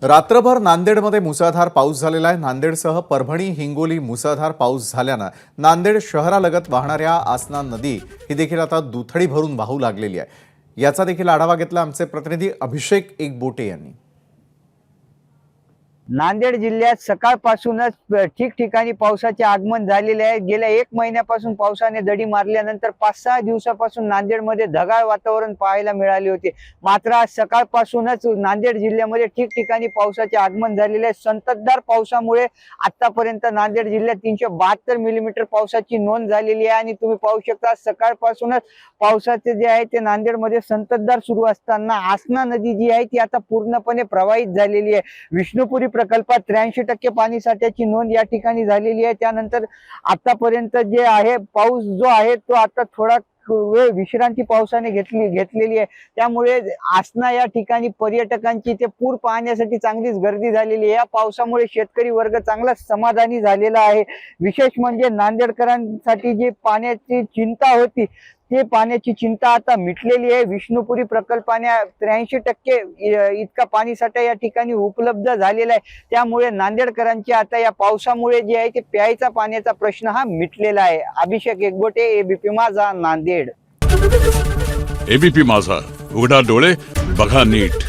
रात्रभर नांदेडमध्ये मुसळधार पाऊस झालेला आहे। नांदेडसह परभणी, हिंगोली मुसळधार पाऊस झाल्याने नांदेड शहरालगत वाहणाऱ्या आसना नदी ही देखील आता दुथडी भरून वाहू लागलेली आहे। याचा देखील आढावा घेतला आमचे प्रतिनिधी अभिषेक एकबोटे यांनी। नांदेड जिल्ह्यात सकाळपासूनच ठिकठिकाणी पावसाचे आगमन झालेले आहे। गेल्या 1 महिन्यापासून पावसाने दडी मारल्यानंतर 5-6 दिवसापासून नांदेडमध्ये ढगाळ वातावरण पाहायला मिळाले होते। मात्र आज सकाळपासूनच नांदेड जिल्ह्यामध्ये ठिकठिकाणी पावसाचे आगमन झालेले आहे। संततधार पावसामुळे आतापर्यंत नांदेड जिल्ह्यात 372 मिलीमीटर पावसाची नोंद झालेली आहे आणि तुम्ही पाहू शकता सकाळपासूनच पावसाचे जे आहे ते नांदेडमध्ये संततधार सुरू असताना आसना नदी जी आहे ती आता पूर्णपणे प्रवाहित झालेली आहे। विष्णुपुरी प्रकल्पात 83% पाणी साठ्याची नोंद या ठिकाणी झालेली आहे। त्यानंतर आतापर्यंत जे आहे पाऊस जो आहे तो आता थोडा वेळ विश्रांती पावसाने घेतलेली आहे। त्यामुळे आसना या ठिकाणी पर्यटकांची ते पूर पाहण्यासाठी चांगलीच गर्दी झालेली आहे। या पावसामुळे शेतकरी वर्ग चांगला समाधानी झालेला आहे। विशेष म्हणजे नांदेडकरांसाठी जी पाण्याची चिंता होती ते पाण्याची चिंता आता मिटलेली आहे। विष्णुपुरी प्रकल्पाने 83% इतका पाणीसाठा या ठिकाणी उपलब्ध झालेला आहे। त्यामुळे नांदेडकरांची आता या पावसामुळे जे आहे ते प्यायचा पाण्याचा प्रश्न हा मिटलेला आहे। अभिषेक एकबोटे, एबीपी माझा, नांदेड। एबीपी माझा, उघडा डोळे बघा नीट।